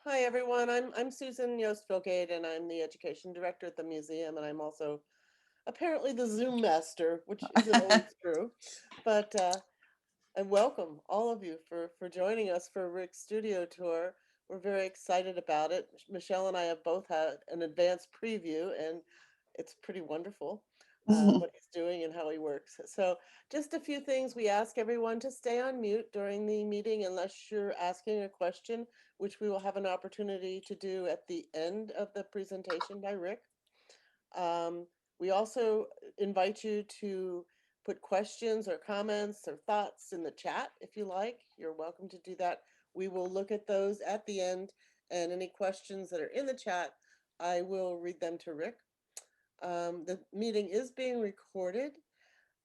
Hi, everyone. I'm Susan Yost-Filgate, and I'm the education director at the museum, and I'm also apparently the Zoom master, which isn't always true. But I welcome all of you for joining us for Rick's studio tour. We're very excited about it. Michelle and I have both had an advanced preview, and it's pretty wonderful what he's doing and how he works. So, just a few things. We ask everyone to stay on mute during the meeting unless you're asking a question, which we will have an opportunity to do at the end of the presentation by Rick. Um, we also invite you to put questions or comments or thoughts in the chat if you like. You're welcome to do that. We will look at those at the end, and any questions that are in the chat, I will read them to Rick. The meeting is being recorded.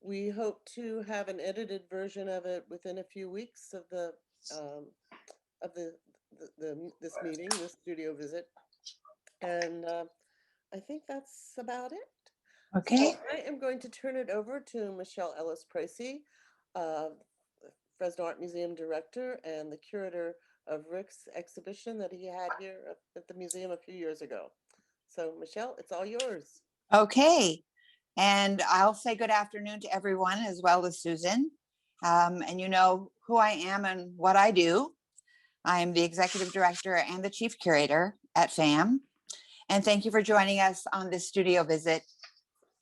We hope to have an edited version of it within a few weeks of the um, of this meeting, this studio visit, and I think that's about it. So Okay. I am going to turn it over to Michelle Ellis-Precy, uh, Fresno Art Museum director and the curator of Rick's exhibition that he had here at the museum a few years ago. So Michelle, it's all yours. Okay. And I'll say good afternoon to everyone as well as Susan. And you know who I am and what I do. I am the executive director and the chief curator at FAM. And thank you for joining us on this studio visit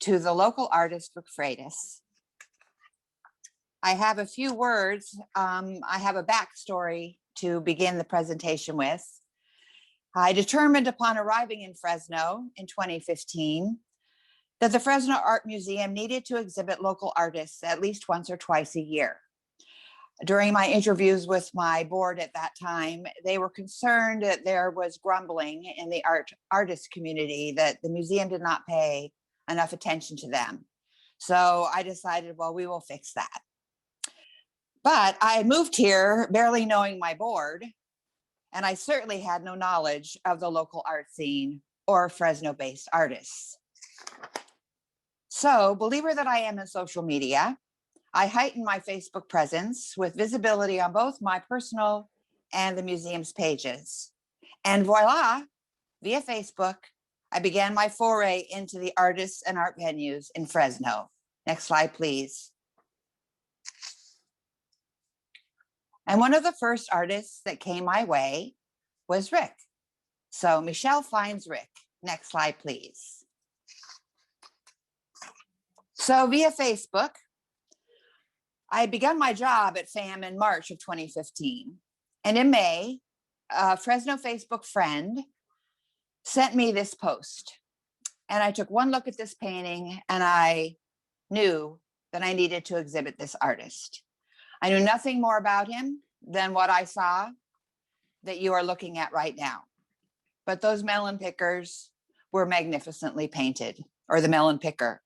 to the local artist, Rick Freitas. I have a few words. I have a backstory to begin the presentation with. I determined upon arriving in Fresno in 2015 that the Fresno Art Museum needed to exhibit local artists at least once or twice a year. During my interviews with my board at that time, they were concerned that there was grumbling in the artist community that the museum did not pay enough attention to them. So I decided, well, we will fix that. But I moved here barely knowing my board, and I certainly had no knowledge of the local art scene or Fresno-based artists. So, believer that I am in social media, I heightened my Facebook presence with visibility on both my personal and the museum's pages. And voila, via Facebook, I began my foray into the artists and art venues in Fresno. Next slide, please. And one of the first artists that came my way was Rick. So Michelle finds Rick. Next slide, please. So via Facebook, I had begun my job at FAM in March of 2015. And in May, a Fresno Facebook friend sent me this post. And I took one look at this painting and I knew that I needed to exhibit this artist. I knew nothing more about him than what I saw that you are looking at right now. But those melon pickers were magnificently painted, or the melon picker.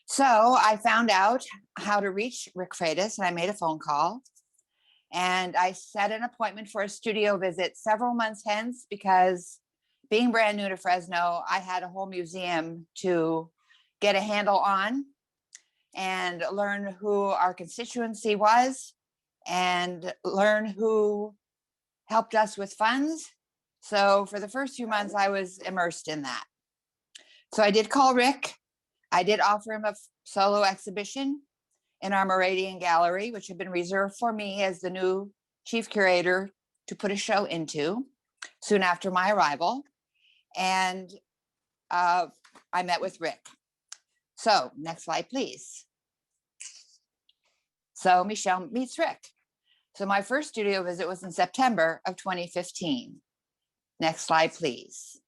So I found out how to reach Rick Freitas, and I made a phone call. And I set an appointment for a studio visit several months hence because being brand new to Fresno, I had a whole museum to get a handle on and learn who our constituency was and learn who helped us with funds. So for the first few months, I was immersed in that. So I did call Rick. I did offer him a solo exhibition in our Meridian Gallery, which had been reserved for me as the new chief curator to put a show into soon after my arrival. And I met with Rick. So next slide, please. So Michelle meets Rick. So my first studio visit was in September of 2015. Next slide, please.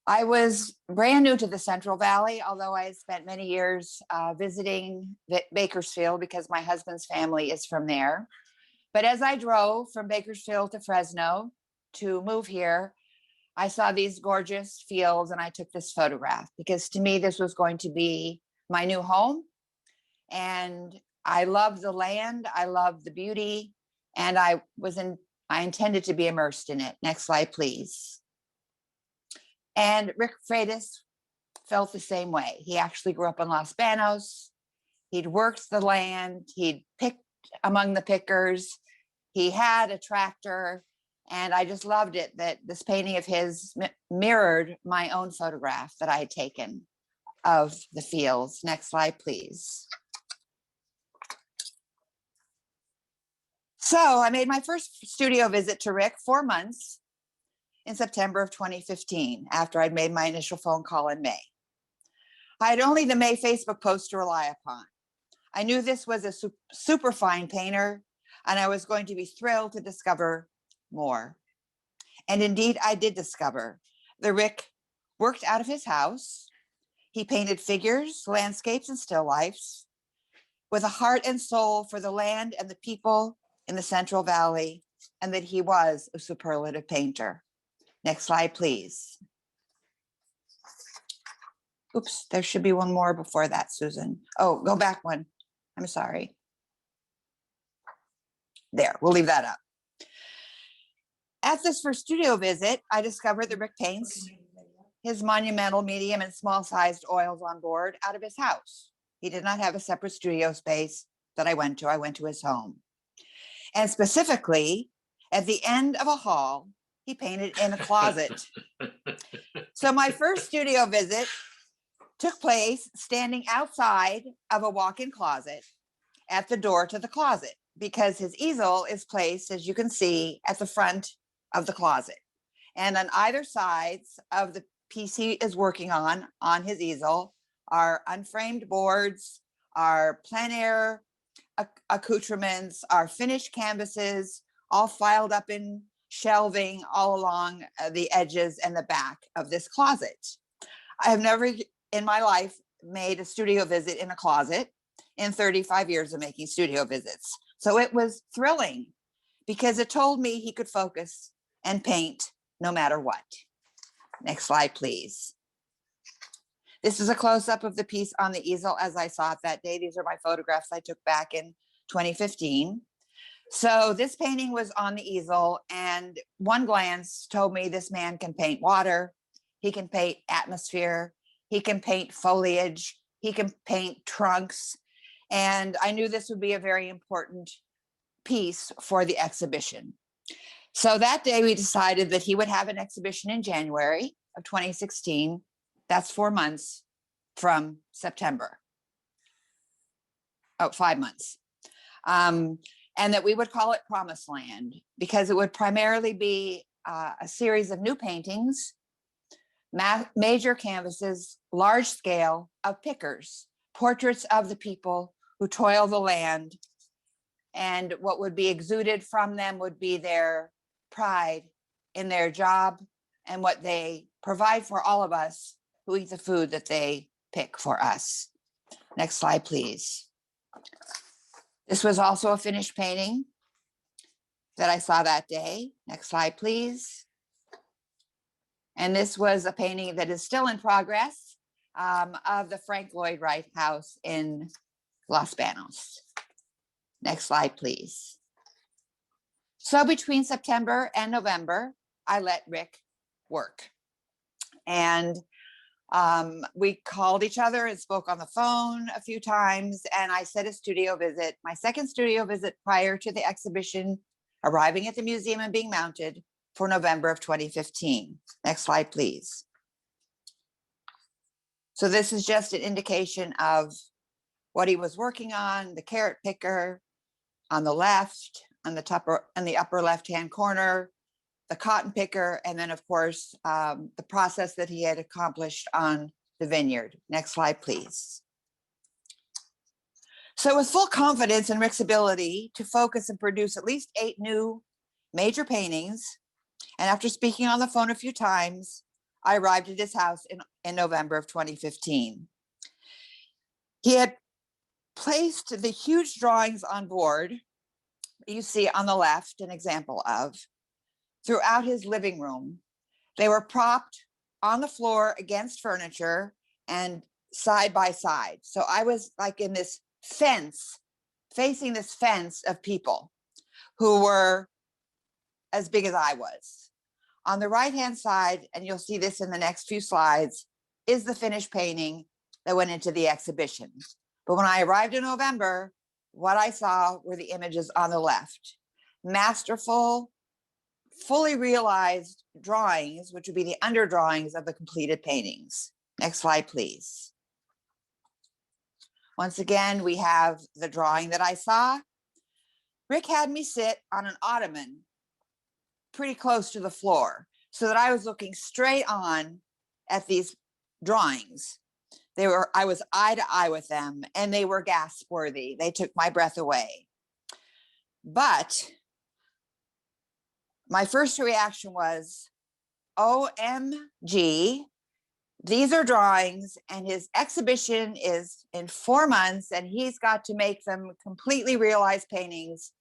I was brand new to the Central Valley, although I had spent many years visiting Bakersfield because my husband's family is from there. But as I drove from Bakersfield to Fresno to move here, I saw these gorgeous fields and I took this photograph because to me, this was going to be my new home. And I loved the land, I loved the beauty, and I intended to be immersed in it. Next slide, please. And Rick Freitas felt the same way. He actually grew up in Los Banos. He'd worked the land. He'd picked among the pickers. He had a tractor, and I just loved it that this painting of his mirrored my own photograph that I had taken of the fields. Next slide, please. So I made my first studio visit to Rick 4 months in September of 2015, after I'd made my initial phone call in May. I had only the May Facebook post to rely upon. I knew this was a super fine painter, and I was going to be thrilled to discover more. And indeed, I did discover that Rick worked out of his house. He painted figures, landscapes, and still lifes with a heart and soul for the land and the people in the Central Valley, and that he was a superlative painter. Next slide, please. Oops, there should be one more before that, Susan. Oh, go back one. I'm sorry. There, we'll leave that up. At this first studio visit, I discovered that Rick paints his monumental, medium, and small-sized oils on board out of his house. He did not have a separate studio space that I went to. I went to his home. And specifically, at the end of a hall, he painted in a closet. So my first studio visit took place standing outside of a walk-in closet at the door to the closet, because his easel is placed, as you can see, at the front of the closet. And on either sides of the piece he is working on his easel, are unframed boards, are plein air accoutrements, are finished canvases, all filed up in shelving all along the edges and the back of this closet. I have never in my life made a studio visit in a closet in 35 years of making studio visits. So it was thrilling because it told me he could focus and paint no matter what. Next slide, please. This is a close-up of the piece on the easel as I saw it that day. These are my photographs I took back in 2015. So this painting was on the easel, and one glance told me this man can paint water, he can paint atmosphere, he can paint foliage, he can paint trunks, and I knew this would be a very important piece for the exhibition. So that day we decided that he would have an exhibition in January of 2016. That's 4 months from September. Oh, 5 months. And that we would call it Promised Land, because it would primarily be a series of new paintings, major canvases, large scale, of pickers, portraits of the people who toil the land. And what would be exuded from them would be their pride in their job and what they provide for all of us who eat the food that they pick for us. Next slide, please. This was also a finished painting that I saw that day. Next slide, please. And this was a painting that is still in progress of the Frank Lloyd Wright house in Los Banos. Next slide, please. So between September and November, I let Rick work. And we called each other and spoke on the phone a few times, and I set a studio visit, my second studio visit prior to the exhibition arriving at the museum and being mounted for November of 2015. Next slide, please. So this is just an indication of what he was working on, the carrot picker on the left, on the upper left-hand corner, the cotton picker, and then of course, the process that he had accomplished on the vineyard. Next slide, please. So with full confidence in Rick's ability to focus and produce at least 8 new major paintings, and after speaking on the phone a few times, I arrived at his house in November of 2015. He had placed the huge drawings on board, you see on the left an example of, throughout his living room. They were propped on the floor against furniture and side by side. So I was like in this fence, facing this fence of people who were as big as I was. On the right-hand side, and you'll see this in the next few slides, is the finished painting that went into the exhibition. But when I arrived in November, what I saw were the images on the left. masterful, fully realized drawings, which would be the underdrawings of the completed paintings. Next slide, please. Once again, we have the drawing that I saw. Rick had me sit on an ottoman pretty close to the floor so that I was looking straight on at these drawings. I was eye to eye with them, and they were gasp worthy. They took my breath away. But my first reaction was, OMG, these are drawings, and his exhibition is in 4 months, and he's got to make them completely realized paintings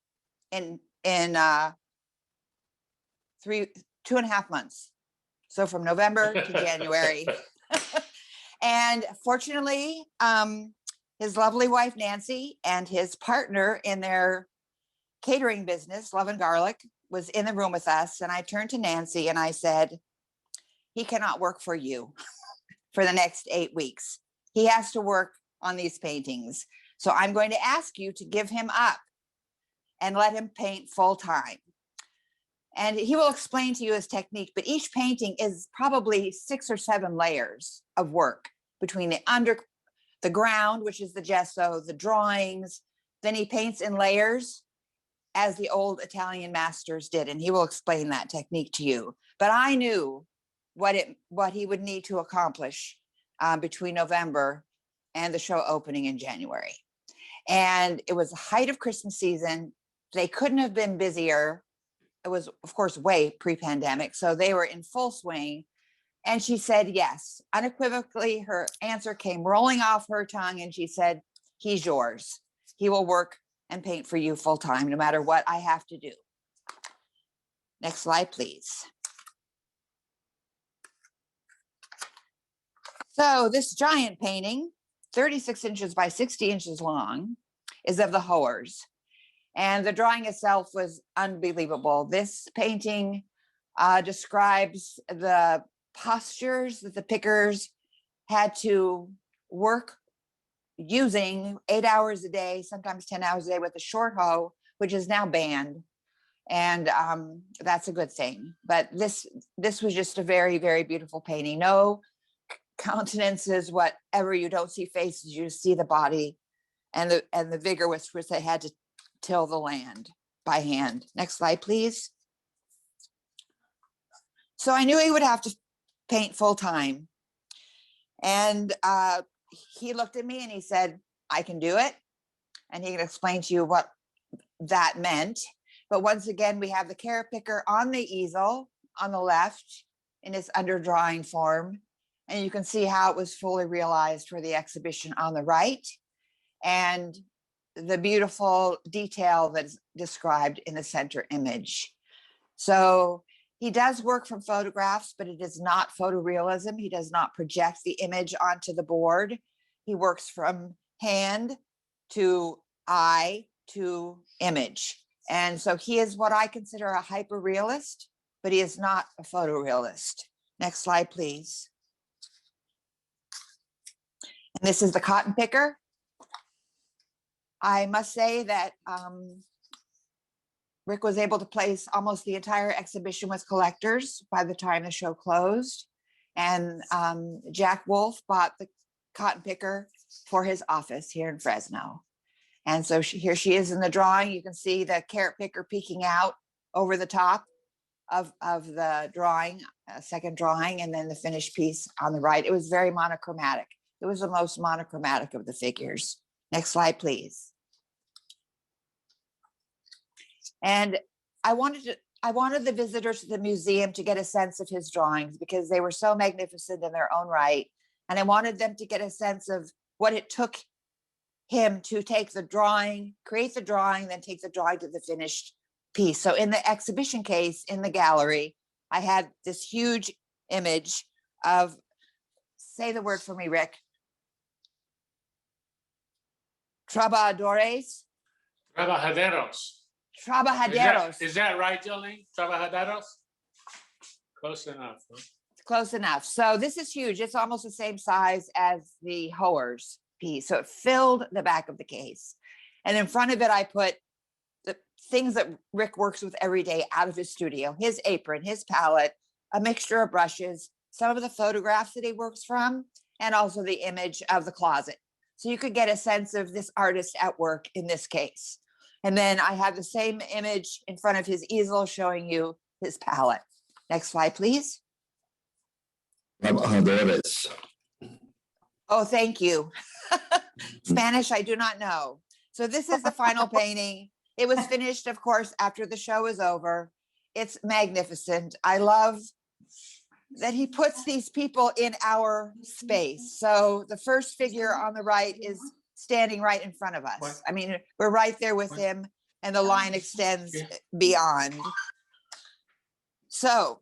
in 2.5 months. So from November to January. And fortunately, his lovely wife, Nancy, and his partner in their catering business, Love and Garlic, was in the room with us. And I turned to Nancy and I said, he cannot work for you for the next 8 weeks. He has to work on these paintings. So I'm going to ask you to give him up and let him paint full time. And he will explain to you his technique, but each painting is probably 6 or 7 layers of work between the ground, which is the gesso, the drawings. Then he paints in layers as the old Italian masters did. And he will explain that technique to you. But I knew what he would need to accomplish between November and the show opening in January. And it was the height of Christmas season. They couldn't have been busier. It was, of course, way pre-pandemic. So they were in full swing. And she said, yes, unequivocally, her answer came rolling off her tongue. And she said, he's yours. He will work and paint for you full time, no matter what I have to do. Next slide, please. So this giant painting, 36 inches by 60 inches long, is of the hoers. And the drawing itself was unbelievable. This painting describes the postures that the pickers had to work using 8 hours a day, sometimes 10 hours a day with a short hoe, which is now banned. And that's a good thing. But this was just a very, very beautiful painting. No countenances, whatever. You don't see faces, you see the body and the vigor with which they had to till the land by hand. Next slide, please. So I knew he would have to paint full time. And he looked at me and he said, I can do it. And he can explain to you what that meant. But once again, we have the carrot picker on the easel on the left in its underdrawing form. And you can see how it was fully realized for the exhibition on the right. And the beautiful detail that's described in the center image. So he does work from photographs, but it is not photorealism. He does not project the image onto the board. He works from hand to eye to image. And so he is what I consider a hyperrealist, but he is not a photorealist. Next slide, please. And this is the cotton picker. I must say that Rick was able to place almost the entire exhibition with collectors by the time the show closed. And Jack Wolf bought the cotton picker for his office here in Fresno. And so here she is in the drawing. You can see the carrot picker peeking out over the top of the drawing, second drawing, and then the finished piece on the right. It was very monochromatic. It was the most monochromatic of the figures. Next slide, please. And I wanted the visitors to the museum to get a sense of his drawings because they were so magnificent in their own right. And I wanted them to get a sense of what it took him to take the drawing, create the drawing, then take the drawing to the finished piece. So in the exhibition case in the gallery, I had this huge image of, say the word for me, Rick. Trabajadores. Trabajaderos. Trabajaderos. Is that right, Jolene? Trabajaderos? Close enough. Huh? Close enough. So this is huge. It's almost the same size as the hoers piece. So it filled the back of the case. And in front of it, I put things that Rick works with every day out of his studio, his apron, his palette, a mixture of brushes, some of the photographs that he works from, and also the image of the closet. So you could get a sense of this artist at work in this case. And then I have the same image in front of his easel showing you his palette. Next slide, please. There it is. Oh, thank you. Spanish, I do not know. So this is the final painting. It was finished, of course, after the show is over. It's magnificent. I love that he puts these people in our space. So the first figure on the right is standing right in front of us. I mean, we're right there with him, and the line extends beyond. So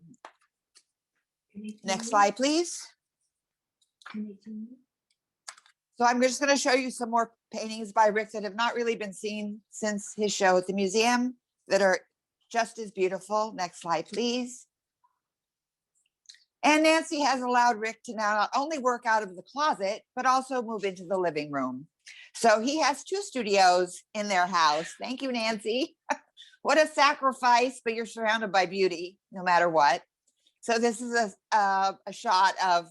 next slide, please. So I'm just going to show you some more paintings by Rick that have not really been seen since his show at the museum that are just as beautiful. Next slide, please. And Nancy has allowed Rick to now not only work out of the closet, but also move into the living room. So he has 2 studios in their house. Thank you, Nancy. What a sacrifice, but you're surrounded by beauty no matter what. So this is a shot of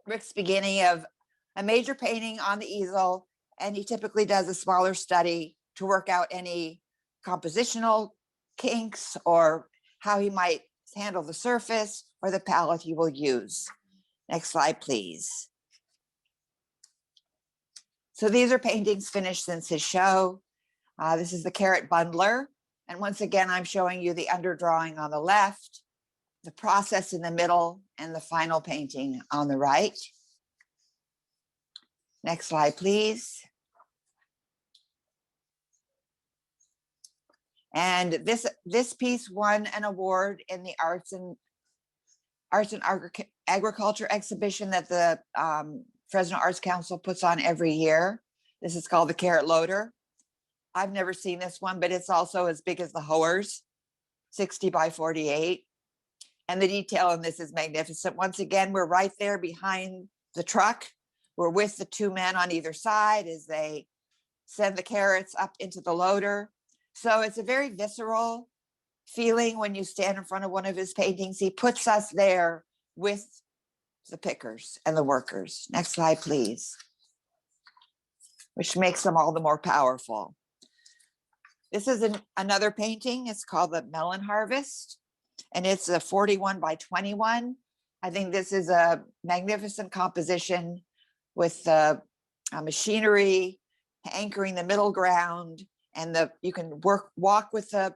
Rick's beginning of a major painting on the easel, and he typically does a smaller study to work out any compositional kinks or how he might handle the surface or the palette he will use. Next slide, please. So these are paintings finished since his show. This is the Carrot Bundler. And once again, I'm showing you the underdrawing on the left, the process in the middle, and the final painting on the right. Next slide, please. And this piece won an award in the Arts and Agriculture exhibition that the Fresno Arts Council puts on every year. This is called the Carrot Loader. I've never seen this one, but it's also as big as the Hoers, 60 by 48. And the detail in this is magnificent. Once again, we're right there behind the truck. We're with the 2 men on either side as they send the carrots up into the loader. So it's a very visceral feeling when you stand in front of one of his paintings. He puts us there with the pickers and the workers. Next slide, please. Which makes them all the more powerful. This is another painting. It's called the Melon Harvest, and it's a 41 by 21. I think this is a magnificent composition with the machinery anchoring the middle ground, and you can walk with the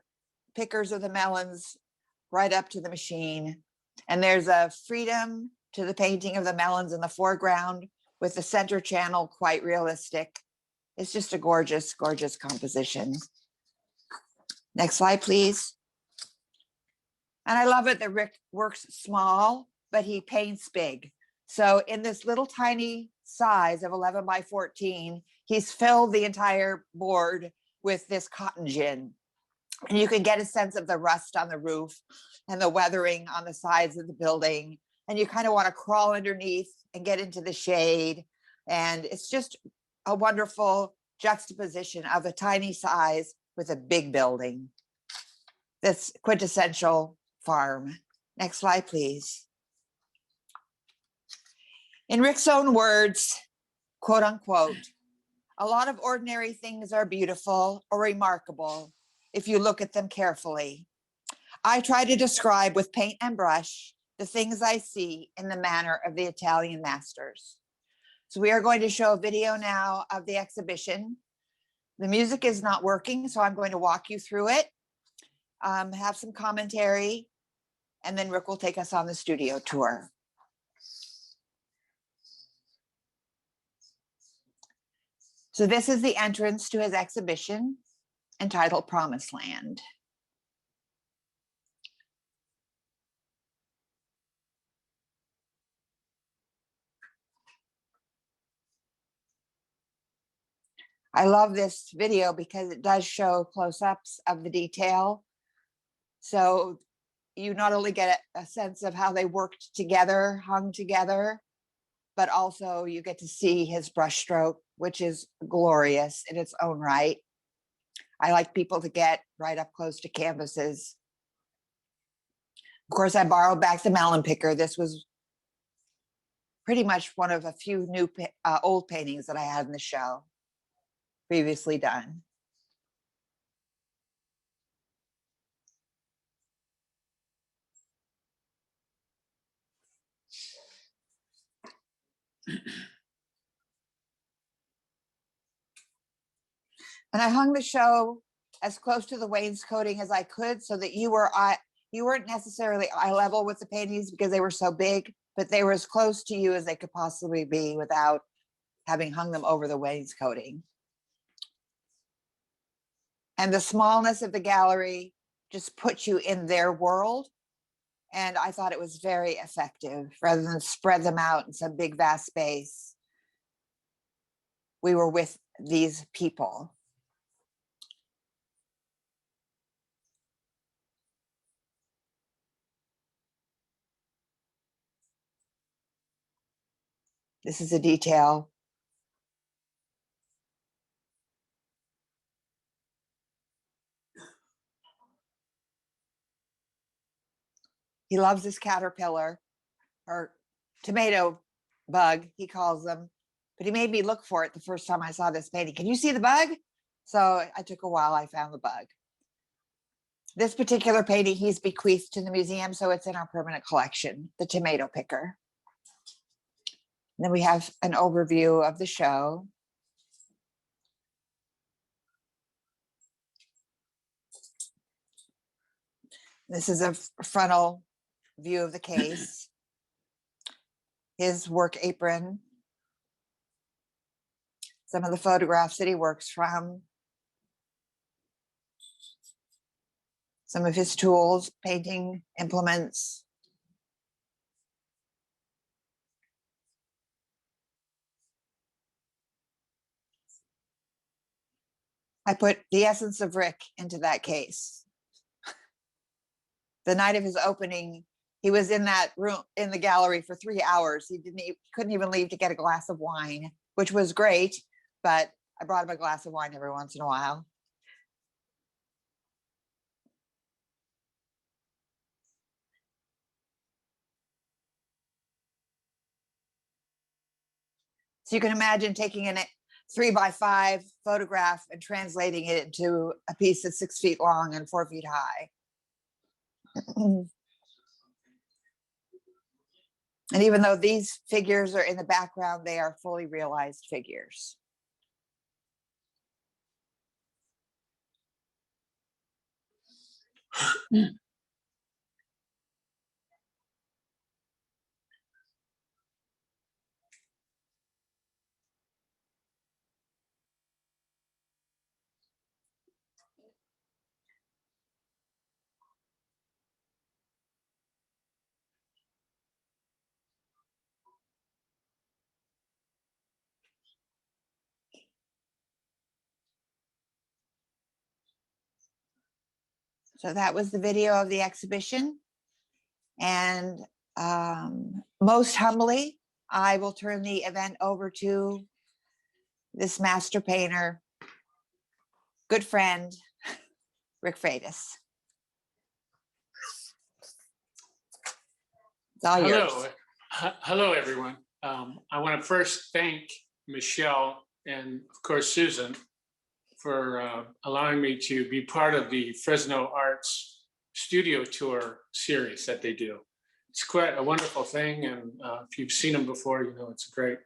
pickers of the melons right up to the machine. And there's a freedom to the painting of the melons in the foreground with the center channel quite realistic. It's just a gorgeous, gorgeous composition. Next slide, please. And I love it that Rick works small, but he paints big. So in this little tiny size of 11 by 14, he's filled the entire board with this cotton gin. And you can get a sense of the rust on the roof and the weathering on the sides of the building. And you kind of want to crawl underneath and get into the shade. And it's just a wonderful juxtaposition of a tiny size with a big building. That's quintessential farm. Next slide, please. In Rick's own words, quote unquote, a lot of ordinary things are beautiful or remarkable if you look at them carefully. I try to describe with paint and brush the things I see in the manner of the Italian masters. So we are going to show a video now of the exhibition. The music is not working, so I'm going to walk you through it, have some commentary, and then Rick will take us on the studio tour. So this is the entrance to his exhibition entitled Promised Land. I love this video because it does show close-ups of the detail. So you not only get a sense of how they worked together, hung together, but also you get to see his brushstroke, which is glorious in its own right. I like people to get right up close to canvases. Of course, I borrowed back the melon picker. This was pretty much one of a few new old paintings that I had in the show previously done. And I hung the show as close to the wainscoting as I could so that you weren't necessarily eye level with the paintings because they were so big, but they were as close to you as they could possibly be without having hung them over the wainscoting. And the smallness of the gallery just puts you in their world. And I thought it was very effective rather than spread them out in some big vast space. We were with these people. This is a detail. He loves this caterpillar or tomato bug, he calls them, but he made me look for it the first time I saw this painting. Can you see the bug? So I took a while, I found the bug. This particular painting he's bequeathed to the museum, so it's in our permanent collection, the tomato picker. And then we have an overview of the show. This is a frontal view of the case. His work apron. Some of the photographs that he works from. Some of his tools, painting implements. I put the essence of Rick into that case. The night of his opening, he was in that room in the gallery for 3 hours. He couldn't even leave to get a glass of wine, which was great, but I brought him a glass of wine every once in a while. So you can imagine taking a 3x5 photograph and translating it into a piece that's 6 feet long and 4 feet high. And even though these figures are in the background, they are fully realized figures. So that was the video of the exhibition. And most humbly, I will turn the event over to this master painter, good friend, Rick Freitas. It's all yours. Hello, everyone. I want to first thank Michelle and, of course, Susan for allowing me to be part of the Fresno Arts Studio Tour series that they do. It's quite a wonderful thing, and if you've seen them before, you know it's a great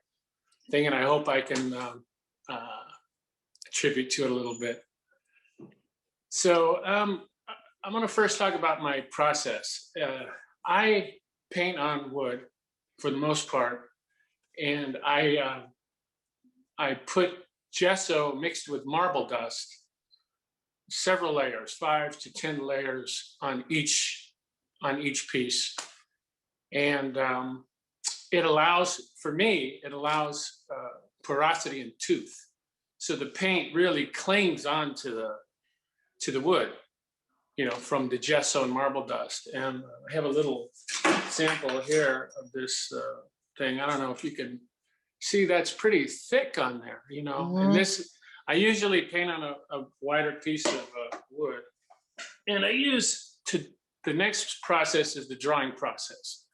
thing, and I hope I can attribute to it a little bit. So I'm going to first talk about my process. I paint on wood for the most part, and I put gesso mixed with marble dust, several layers, 5 to 10 layers on each piece. And it allows, for me, it allows porosity and tooth. So the paint really clings onto the wood, you know, from the gesso and marble dust. And I have a little sample here of this thing. I don't know if you can see, that's pretty thick on there, you know. And this, I usually paint on a wider piece of wood, and the next process is the drawing process.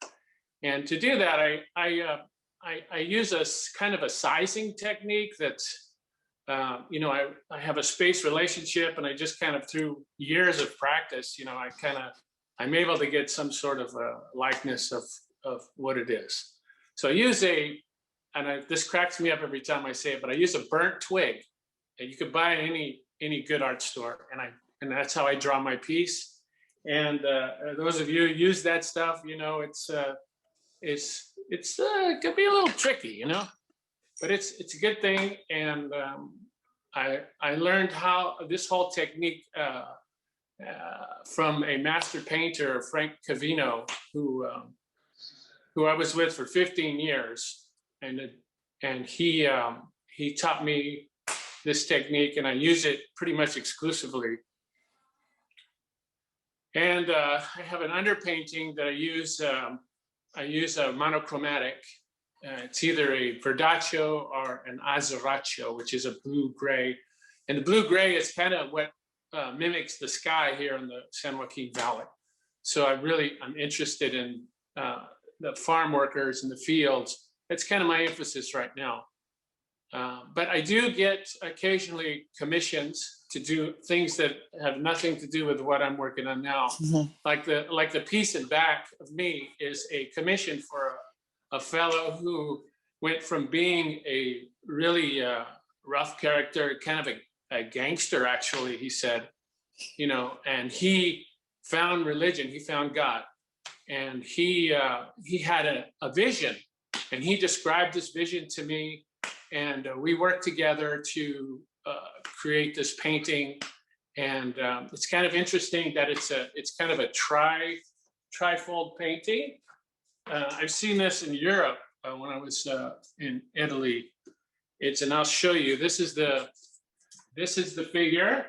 And to do that, I use a kind of a sizing technique that's, I have a space relationship, and I just kind of through years of practice, I'm able to get some sort of a likeness of what it is. So I use this cracks me up every time I say it, but I use a burnt twig that you could buy at any good art store, and that's how I draw my piece. And those of you who use that stuff, it could be a little tricky, but it's a good thing. And I learned how this whole technique from a master painter, Franko Covino, who I was with for 15 years, and he taught me this technique, and I use it pretty much exclusively. And I have an underpainting that I use. I use a monochromatic. It's either a verdaccio or an azzurraccio, which is a blue-gray. And the blue-gray is kind of what mimics the sky here in the San Joaquin Valley. So I'm interested in the farm workers in the fields. That's kind of my emphasis right now. But I do get occasionally commissions to do things that have nothing to do with what I'm working on now. Mm-hmm. Like the piece in back of me is a commission for a fellow who went from being a really rough character, kind of a gangster, actually, he said, and he found religion, he found God, and he had a vision, and he described this vision to me, and we worked together to create this painting. And it's kind of interesting that it's kind of a trifold painting. I've seen this in Europe when I was in Italy. And I'll show you. This is the figure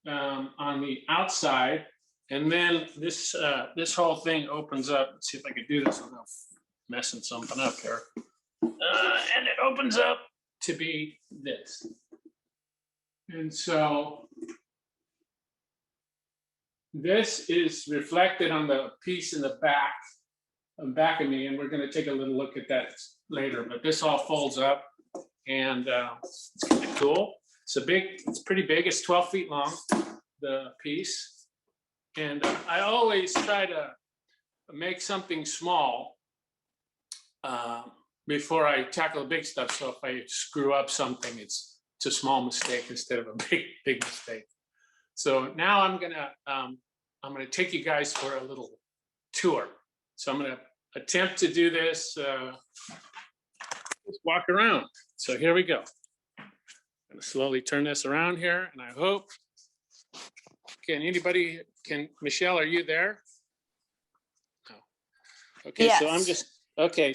on the outside, and then this whole thing opens up. Let's see if I can do this without messing something up here. And it opens up to be this. And so this is reflected on the piece in the back of me, and we're going to take a little look at that later. But this all folds up, and it's kind of cool. It's pretty big. It's 12 feet long, the piece. And I always try to make something small before I tackle the big stuff. So if I screw up something, it's a small mistake instead of a big mistake. So now I'm gonna take you guys for a little tour. So I'm gonna attempt to do this. Just walk around. So here we go. I'm gonna slowly turn this around here, and I hope. Michelle, are you there? Oh. Okay, yes.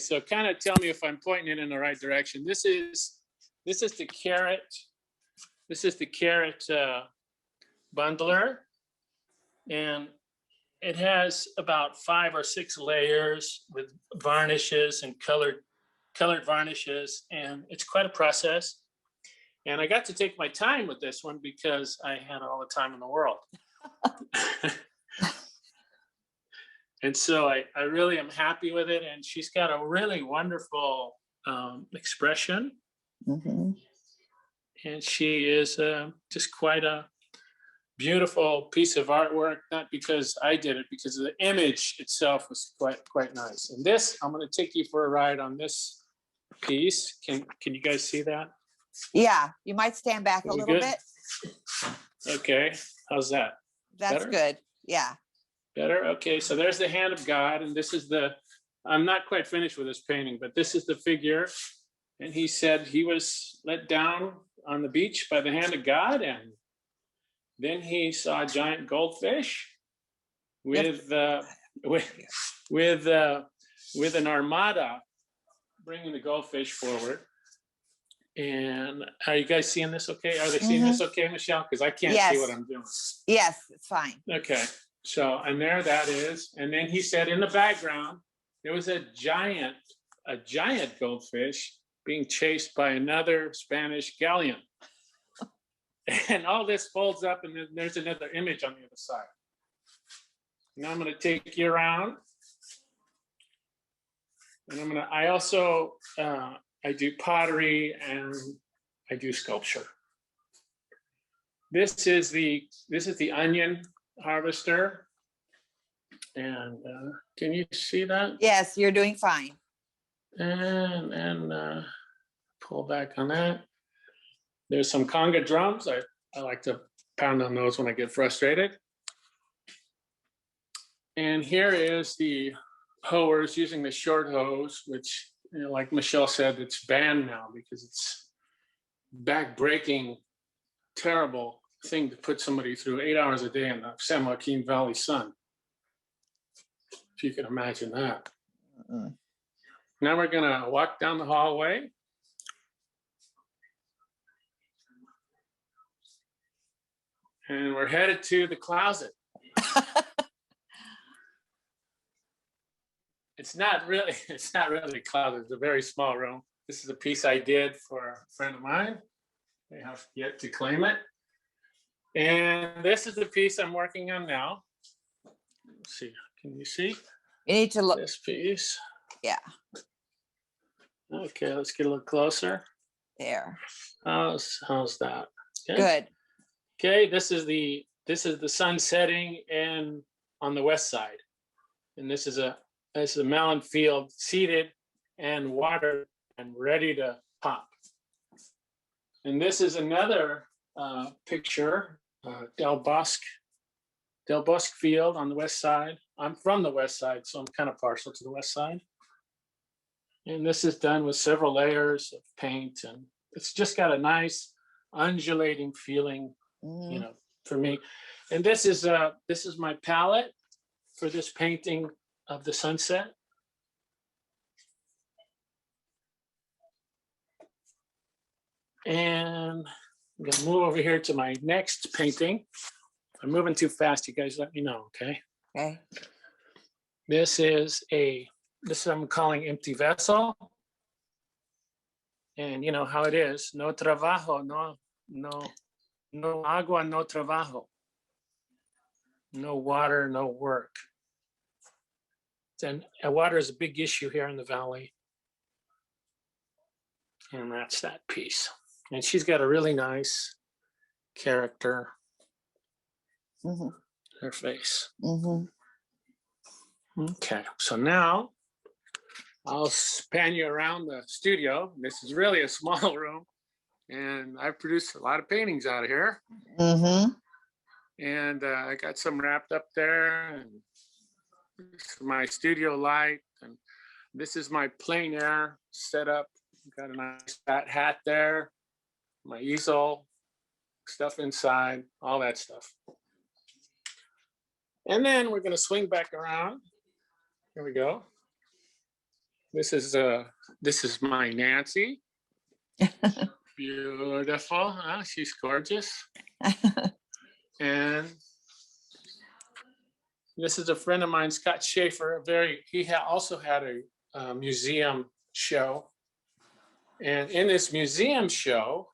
So kind of tell me if I'm pointing it in the right direction. This is the carrot. This is the carrot bundler, and it has about 5 or 6 layers with varnishes and colored varnishes, and it's quite a process. And I got to take my time with this one because I had all the time in the world. And so I really am happy with it, and she's got a really wonderful expression. Mm-hmm. And she is just quite a beautiful piece of artwork, not because I did it, because the image itself was quite nice. And this, I'm going to take you for a ride on this piece. Can you guys see that? Yeah, you might stand back a little bit. Okay, how's that? That's better? Good, yeah. Better, okay, so there's the hand of God, and this is I'm not quite finished with this painting, but this is the figure. And he said he was let down on the beach by the hand of God, and then he saw a giant goldfish with an armada bringing the goldfish forward. And are you guys seeing this okay? Are they seeing this okay, Michelle? Because I can't see what I'm doing. Yes, it's fine. Okay, so, and there that is. And then he said in the background, there was a giant goldfish being chased by another Spanish galleon. And all this folds up, and then there's another image on the other side. Now I'm going to take you around. And I also, I do pottery and I do sculpture. This is the onion harvester. And can you see that? Yes, you're doing fine. And pull back on that. There's some conga drums. I like to pound on those when I get frustrated. And here is the hoers using the short hose, which, you know, like Michelle said, it's banned now because it's back-breaking, terrible thing to put somebody through 8 hours a day in the San Joaquin Valley sun. If you can imagine that. Now we're gonna walk down the hallway. And we're headed to the closet. It's not really a closet. It's a very small room. This is a piece I did for a friend of mine. They have yet to claim it. And this is the piece I'm working on now. Let's see, can you see? You need to look. This piece. Yeah. Okay, let's get a little closer. There. How's that? Okay. Good. Okay, this is the sun setting and on the west side. And this is a melon field seeded and watered and ready to pop. And this is another picture, Del Bosque field on the west side. I'm from the west side, so I'm kind of partial to the west side. And this is done with several layers of paint, and it's just got a nice undulating feeling, you know, for me. And this is my palette for this painting of the sunset. And I'm gonna move over here to my next painting. If I'm moving too fast, you guys let me know, okay? Okay. This I'm calling Empty Vessel. And you know how it is, no trabajo, no agua, no trabajo. No water, no work. And water is a big issue here in the valley. And that's that piece. And she's got a really nice character. Her face. Okay, so now I'll span you around the studio. This is really a small room, and I've produced a lot of paintings out of here. And I got some wrapped up there, and this is my studio light, and this is my plein air setup. Got a nice fat hat there, my easel, stuff inside, all that stuff. And then we're gonna swing back around. Here we go. This is my Nancy. Beautiful, huh? She's gorgeous. And this is a friend of mine, Scott Schaefer. He also had a museum show. And in this museum show,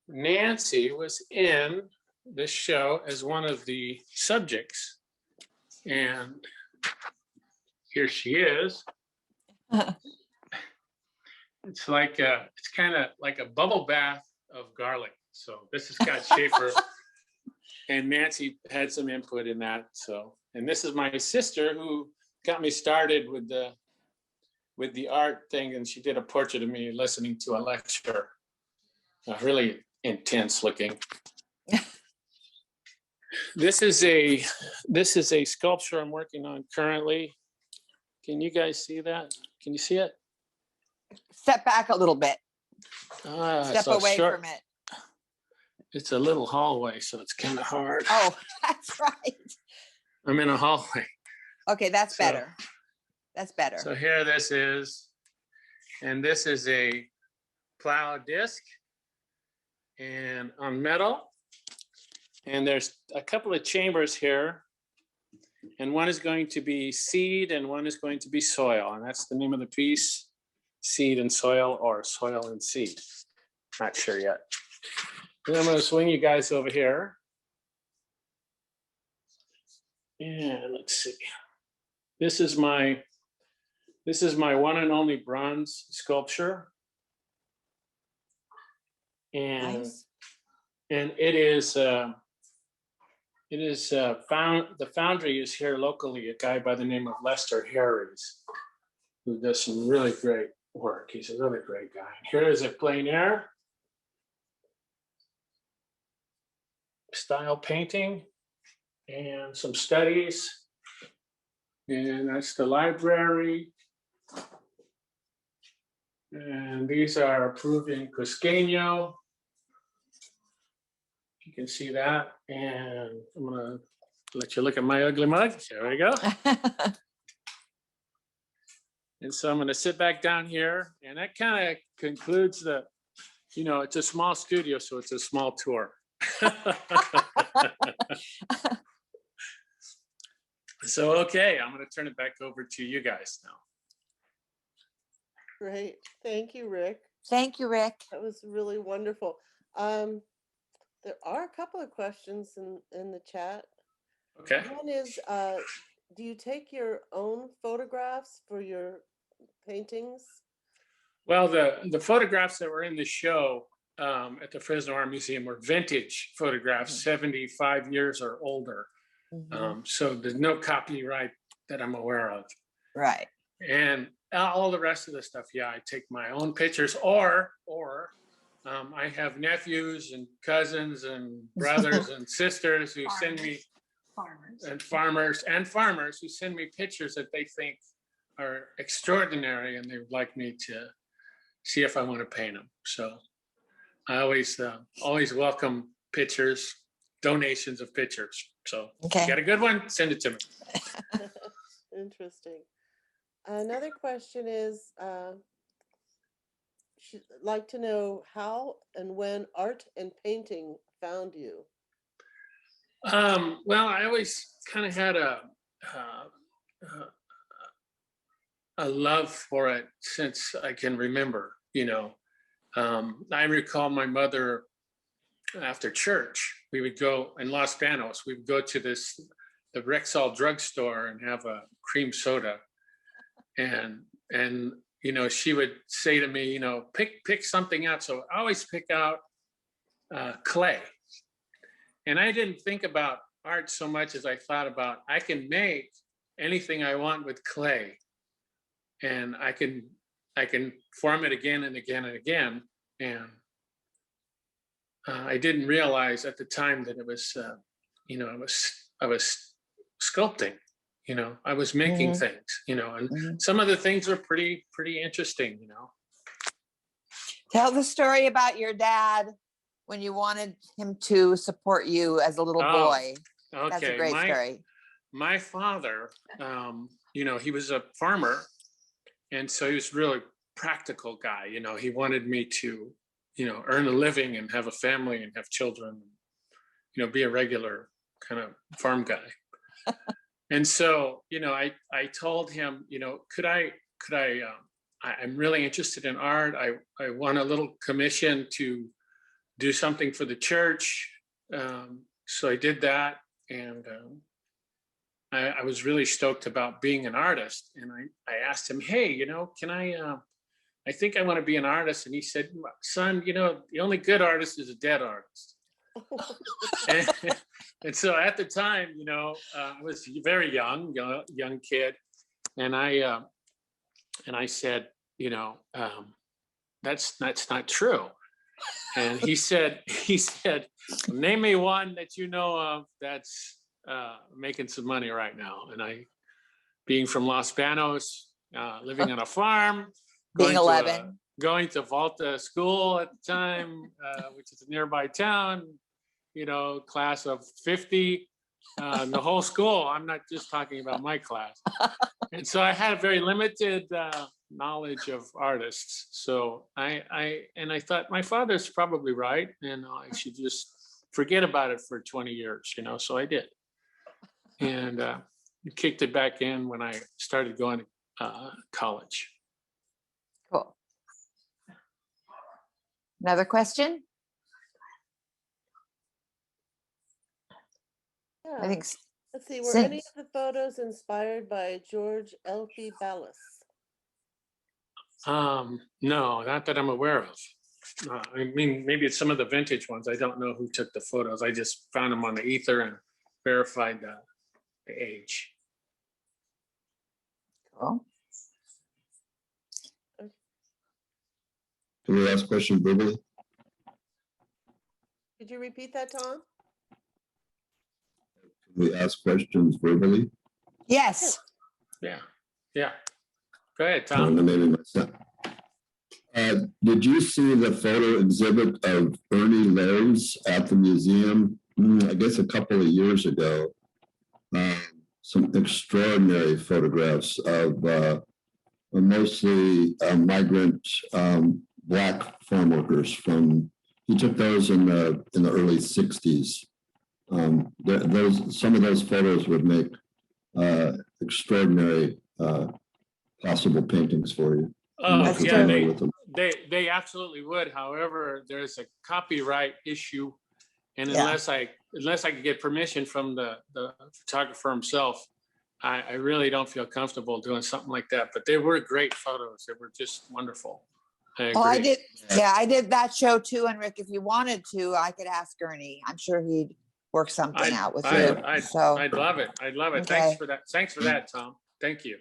Nancy was in this show as one of the subjects. And here she is. It's kind of like a bubble bath of garlic. So this is Scott Schaefer. And Nancy had some input in that. So, and this is my sister who got me started with the art thing, and she did a portrait of me listening to a lecture. Really intense looking. This is a sculpture I'm working on currently. Can you guys see that? Can you see it? Step back a little bit. Step so away short. from it. It's a little hallway, so it's kind of hard. Oh, that's right. I'm in a hallway. Okay, that's better. That's better. So here this is, and this is a plow disc and on metal. And there's a couple of chambers here, and one is going to be seed and one is going to be soil. And that's the name of the piece, Seed and Soil, or Soil and Seed. Not sure yet. And I'm going to swing you guys over here. And let's see. This is my one and only bronze sculpture. And Nice. and the foundry is here locally, a guy by the name of Lester Harris, who does some really great work. He's a really great guy. Here is a plein air style painting and some studies. And that's the library. And these are Peruvian Cusqueño. You can see that. And I'm gonna let you look at my ugly mug. There we go. And so I'm gonna sit back down here, and that kind of concludes the, it's a small studio, so it's a small tour. So, okay, I'm gonna turn it back over to you guys now. Great. Thank you, Rick. Thank you, Rick. That was really wonderful. There are a couple of questions in the chat. Okay. One is, do you take your own photographs for your paintings? Well, the photographs that were in the show at the Fresno Art Museum were vintage photographs, 75 years or older. So there's no copyright that I'm aware of. Right. And all the rest of the stuff, yeah, I take my own pictures, or I have nephews and cousins and brothers and sisters who send me farmers who send me pictures that they think are extraordinary, and they would like me to see if I want to paint them. So I always welcome pictures, donations of pictures. So Okay. you got a good one, send it to me. Interesting. Another question is, she'd like to know how and when art and painting found you. Well, I always kind of had a love for it since I can remember. I recall my mother after church. We would go in Los Banos. We would go to the Rexall drugstore and have a cream soda, and she would say to me, pick something out. So I always pick out clay. And I didn't think about art so much as I thought about, I can make anything I want with clay, and I can form it again and again and again. And I didn't realize at the time that it was, I was sculpting. I was making things. And some of the things were pretty interesting. Tell the story about your dad when you wanted him to support you as a little boy. Okay. That's a great story. My father, he was a farmer, and so he was a really practical guy. He wanted me to, earn a living and have a family and have children, be a regular kind of farm guy. And so, I told him, I'm really interested in art. I want a little commission to do something for the church. So I did that. And I was really stoked about being an artist. And I asked him, hey, can I think I want to be an artist. And he said, son, the only good artist is a dead artist. and so at the time, I was very young kid. And I said, that's not true. And he said, name me one that you know of that's making some money right now. And being from Los Banos, living on a farm, being 11, going to Volta School at the time, which is a nearby town, class of 50, the whole school. I'm not just talking about my class. And so I had a very limited knowledge of artists. So I thought my father's probably right, and I should just forget about it for 20 years, so I did. And kicked it back in when I started going to college. Cool. Another question? I think Let's see, were any since. of the photos inspired by George L.P. Ballas? No, not that I'm aware of. I mean, maybe it's some of the vintage ones. I don't know who took the photos. I just found them on the ether and verified the age. Oh, Can we ask questions verbally? Could you repeat that, Tom? Can we ask questions verbally? yes. Yeah, yeah. Go ahead, I don't Tom. know, maybe myself. Did you see the photo exhibit of Ernie Lares at the museum? I guess a couple of years ago. Some extraordinary photographs of mostly migrant Black farm workers from. He took those in the early '60s. Some of those photos would make extraordinary possible paintings for you. Oh, That's yeah, true. with them. they absolutely would. However, there's a copyright issue, and Yeah. unless I could get permission from the photographer himself, I really don't feel comfortable doing something like that. But they were great photos. They were just wonderful. Oh, I agree. did. Yeah, I did that show too. And Rick, if you wanted to, I could ask Ernie. I'm sure he'd work something out with you. So I'd love it. I'd love it. Okay. Thanks for that. Thanks for that, Tom. Thank you.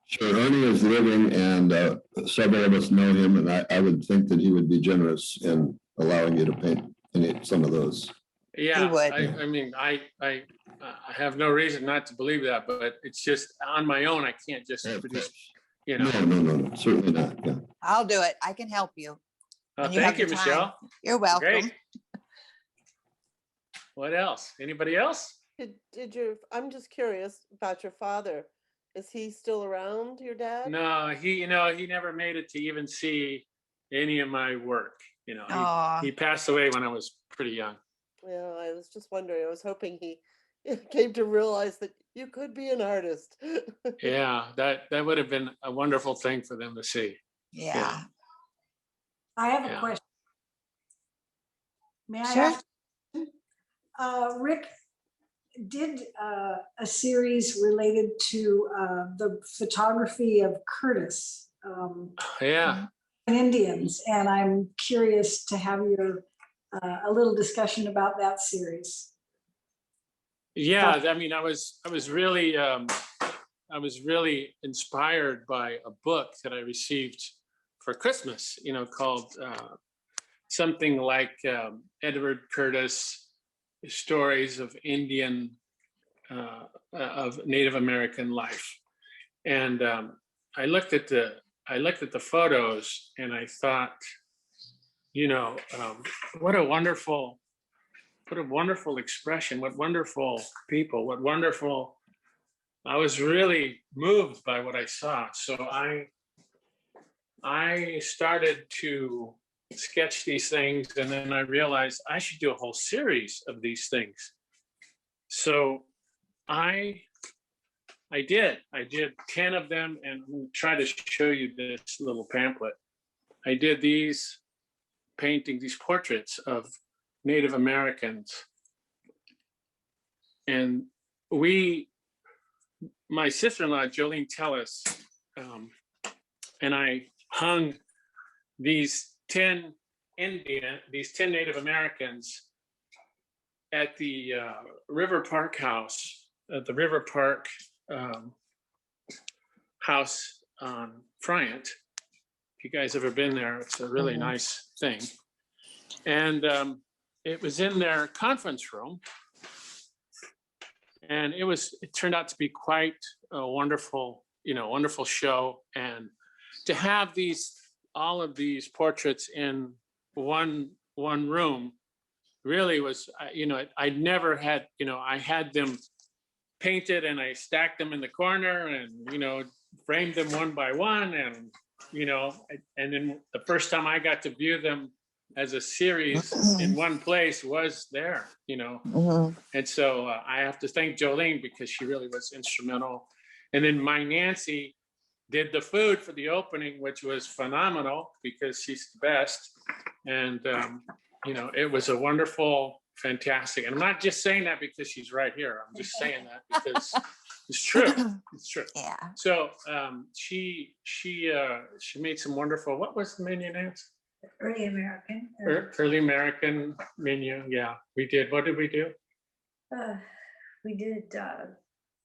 Sure, Ernie is living, and several of us know him, and I would think that he would be generous in allowing you to paint some of those. Yeah, would. I mean, I have no reason not to believe that, but it's just on my own. I can't just produce, you know. No, certainly not. Yeah. I'll do it. I can help you. And you Thank have you, the time. Michelle. You're welcome. Great. What else? Anybody else? I'm just curious about your father. Is he still around, your dad? No, he never made it to even see any of my work. Aw. He passed away when I was pretty young. Yeah, I was just wondering. I was hoping he came to realize that you could be an artist. Yeah, that would have been a wonderful thing for them to see. Yeah. I have a Yeah. question. May I Sure. ask? Rick did a series related to the photography of Curtis Yeah. and Indians, and I'm curious to have your a little discussion about that series. Yeah, I mean, I was really inspired by a book that I received for Christmas, called something like Edward Curtis Stories of Native American life. And I looked at the photos and I thought, what a wonderful expression, what wonderful people, I was really moved by what I saw. So I started to sketch these things, and then I realized I should do a whole series of these things. So I did 10 of them, and I'm try to show you this little pamphlet. I did these paintings, these portraits of Native Americans. And my sister-in-law, Jolene Tellis, and I hung these 10 Native Americans at the River Park house, at the River Park house on Friant. If you guys ever been there, it's a really nice thing. And it was in their conference room. And it turned out to be quite a wonderful show. And to have all of these portraits in one room really was, I'd never had, I had them painted and I stacked them in the corner and, framed them one by one. And, and then the first time I got to view them as a series in one place was there, And so I have to thank Jolene because she really was instrumental. And then my Nancy did the food for the opening, which was phenomenal because she's the best. And, it was a wonderful fantastic. And I'm not just saying that because she's right here. I'm just saying that because it's true. It's true. Yeah. So she made some wonderful. What was the menu, Nancy? Early American. Early American menu. Yeah, we did. What did we do? We did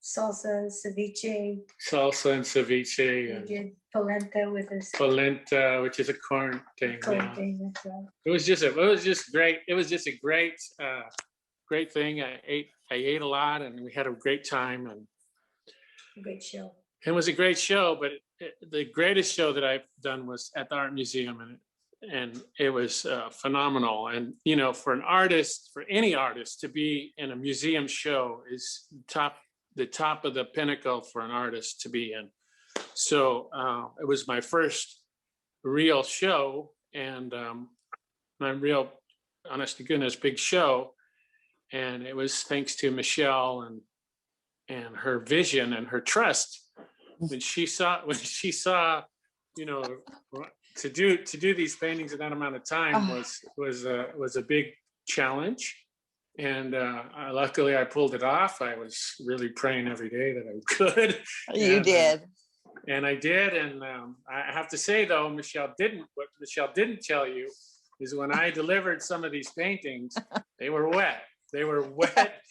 salsa, ceviche. Salsa and ceviche. We And did polenta with a polenta, which is a corn thing. corn Yeah. thing. That's right. It was just great. It was just a great thing. I ate a lot, and we had a great time, and Great show. it was a great show. But the greatest show that I've done was at the art museum, and it was phenomenal. And you know, for an artist, for any artist to be in a museum show is the top of the pinnacle for an artist to be in. So it was my first real show, and my real, honest to goodness, big show. And it was thanks to Michelle and her vision and her trust. When she saw, you know, to do these paintings in that amount of time was a big challenge. And luckily I pulled it off. I was really praying every day that I could. You did. And I did. And I have to say though, what Michelle didn't tell you is when I delivered some of these paintings, they were wet. They were wet,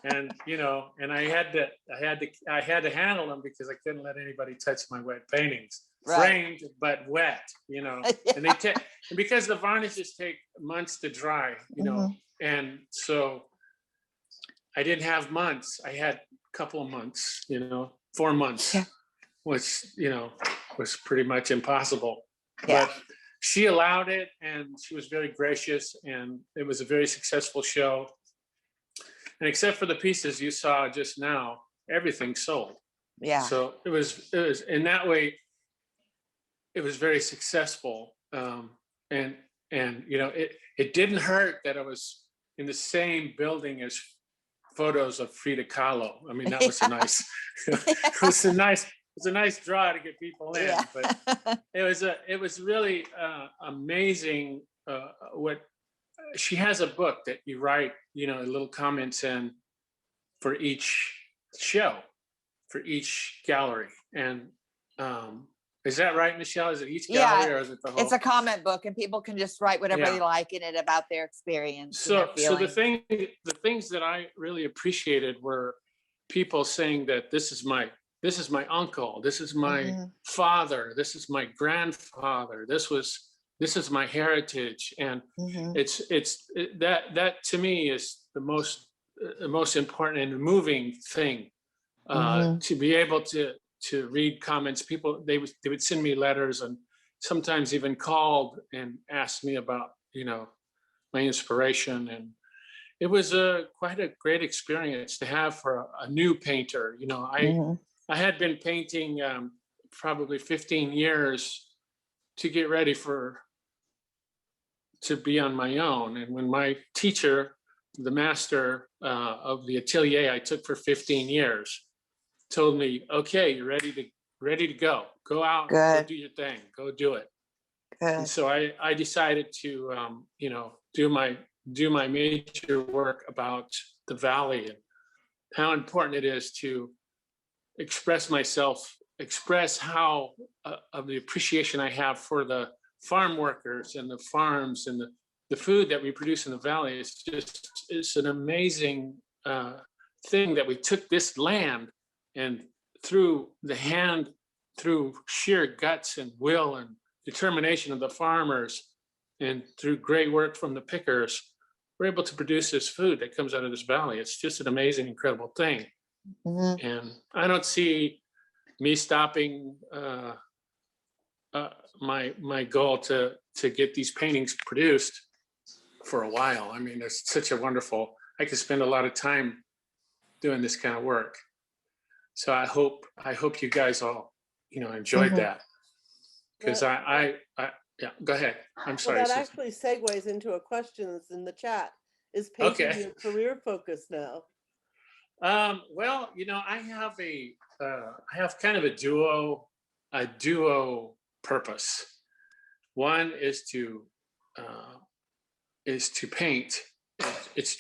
and you know, and I had to handle them because I couldn't let anybody touch my wet paintings. Right. Framed but wet, you know. Yeah. And and because the varnishes take months to dry, you know, and so I didn't have months. I had a couple of months, you know, 4 months, which you know was pretty much impossible. Yeah. But she allowed it, and she was very gracious, and it was a very successful show. And except for the pieces you saw just now, everything sold. Yeah. So it was in that way, it was very successful. And you know, it didn't hurt that it was in the same building as photos of Frida Kahlo. I mean, that was a nice, it was a nice draw to get people in. Yeah. But it was really amazing what she has a book that you write, you know, little comments in for each show, for each gallery. And is that right, Michelle? Is it each gallery or is it the whole? It's a comment book, and people can just write whatever Yeah. they like in it about their experience. So and their the things that I really appreciated were people saying that this is my uncle, this is my father, this is my grandfather, this is my heritage. And that to me is the most important and moving thing, to be able to read comments. People, they would send me letters and sometimes even called and asked me about, you know, my inspiration. And it was quite a great experience to have for a new painter. You know, I had been painting probably 15 years to get ready to be on my own. And when my teacher, the master of the atelier I took for 15 years, told me, okay, you're ready to go out, go do your thing, go do it. And so I decided to you know, do my major work about the valley and how important it is to express myself, express how of the appreciation I have for the farm workers and the farms and the food that we produce in the valley. It's an amazing thing that we took this land, and through sheer guts and will and determination of the farmers, and through great work from the pickers, we're able to produce this food that comes out of this valley. It's just an amazing, incredible thing. And I don't see me stopping my goal to get these paintings produced for a while. I mean, it's such a wonderful, I could spend a lot of time doing this kind of work. So I hope you guys all, you know, enjoyed that. Because yeah, go ahead. I'm sorry. Well, that actually segues into a question that's in the chat. Is painting your career focus now? Well, you know, I have kind of a duo purpose. One is to paint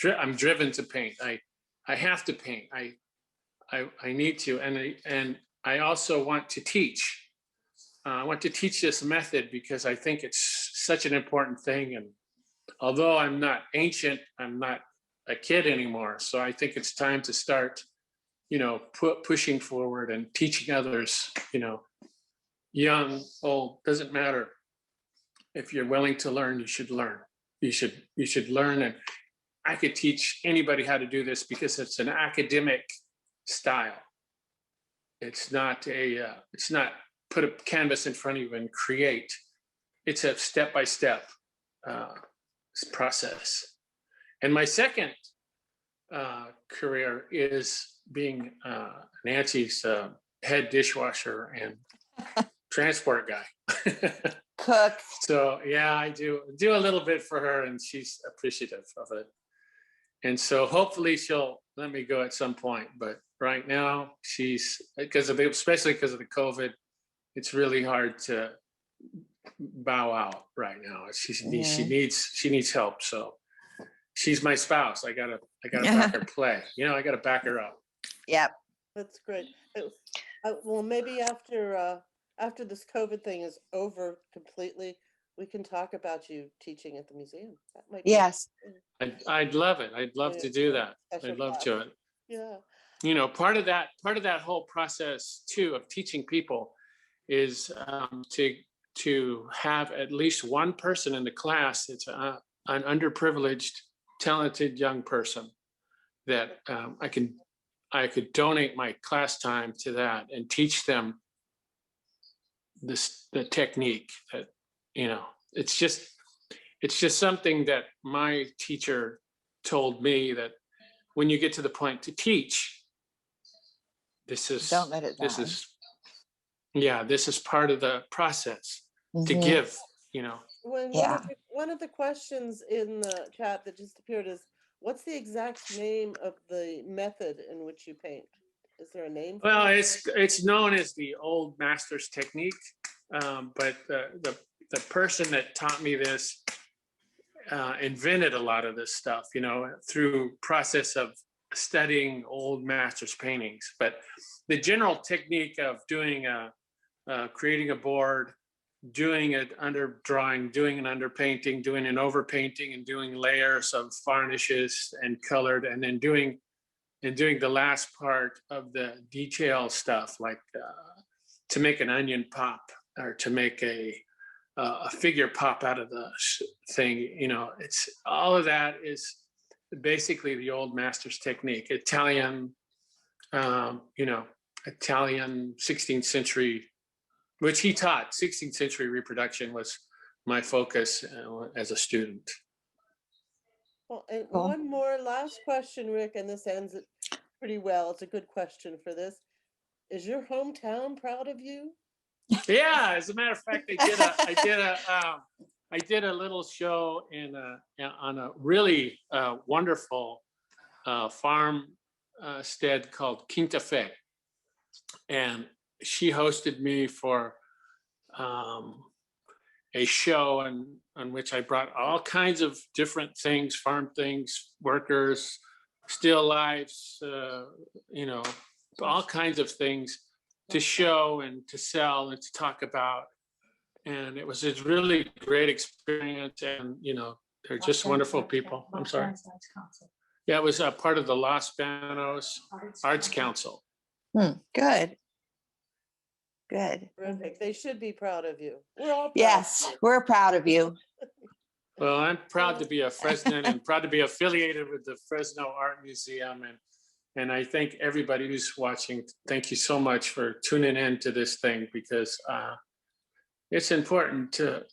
I'm driven to paint. I have to paint. I need to, and I also want to teach. I want to teach this method because I think it's such an important thing. And although I'm not ancient, I'm not a kid anymore. So I think it's time to start, pushing forward and teaching others, young, old, doesn't matter. If you're willing to learn, you should learn. You should learn. And I could teach anybody how to do this because it's an academic style. It's not put a canvas in front of you and create. It's a step-by-step process. And my second career is being Nancy's head dishwasher and transport guy. Cook. So yeah, I do a little bit for her, and she's appreciative of it. And so hopefully she'll let me go at some point. But right now, especially because of the COVID, it's really hard to bow out right now. She needs help. So she's my spouse. I gotta back her play. I gotta back her up. Yep. That's great. Well, maybe after this COVID thing is over completely, we can talk about you teaching at the museum. That might be Yes. I'd love it. I'd love to do that. I'd love to. Yeah. Part of that whole process too of teaching people is to have at least one person in the class that's an underprivileged, talented young person that I could donate my class time to that and teach them the technique that, it's just something that my teacher told me, that when you get to the point to teach, Don't let it die. This is part of the process to Mhm. give, One of the questions in the chat that just appeared is, what's the exact name of the method in which you paint? Is there a name? Well, it's known as the old master's technique, but the person that taught me this invented a lot of this stuff, through process of studying old master's paintings. But the general technique of doing creating a board, doing an underdrawing, doing an underpainting, doing an overpainting, and doing layers of varnishes and colored, and then doing the last part of the detail stuff, like to make an onion pop or to make a figure pop out of the thing. It's all of that is basically the old master's technique. Italian 16th century, which he taught. 16th century reproduction was my focus as a student. Well, and Cool. one more last question, Rick, and this ends it pretty well. It's a good question for this. Is your hometown proud of you? Yeah, as a matter of fact, I did a little show on a really wonderful farm stead called Quinta Fe, and she hosted me for a show on which I brought all kinds of different things, farm things, workers, still lifes, all kinds of things to show and to sell and to talk about. And it was a really great experience. And, they're just wonderful people. I'm sorry. Yeah, it was a part of the Los Banos Arts Council. Good. Good. Terrific. They should be proud of you. We're all proud. Yes, we're proud of you. Well, I'm proud to be a Fresnan and proud to be affiliated with the Fresno Art Museum. And I thank everybody who's watching. Thank you so much for tuning in to this thing, because it's important to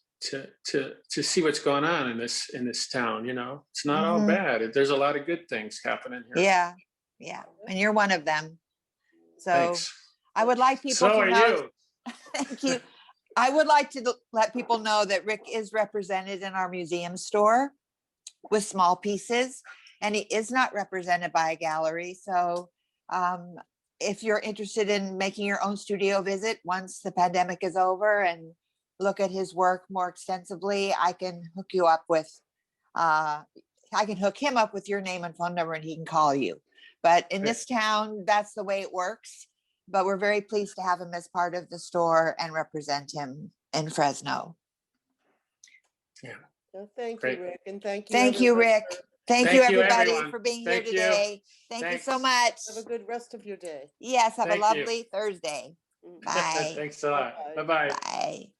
see what's going on in this town. It's not all bad. There's a lot of good things happening here. Yeah. And you're one of them. So Thanks. I would like people So to are know. you. Thank you. I would like to let people know that Rick is represented in our museum store with small pieces, and he is not represented by a gallery. So if you're interested in making your own studio visit once the pandemic is over and look at his work more extensively, I can hook you up with I can hook him up with your name and phone number and he can call you. But in Okay. this town, that's the way it works. But we're very pleased to have him as part of the store and represent him in Fresno. Well, thank Great. you, Rick, and thank you. Thank you, everyone, Rick. for- Thank you, Thank you, everybody, everyone. for being Thank here you. today. Thank you so much. Have a good rest of your day. Yes, have a Thank you. lovely Thursday. Mm. Bye. Thanks a lot. Bye-bye. Bye-bye. Bye.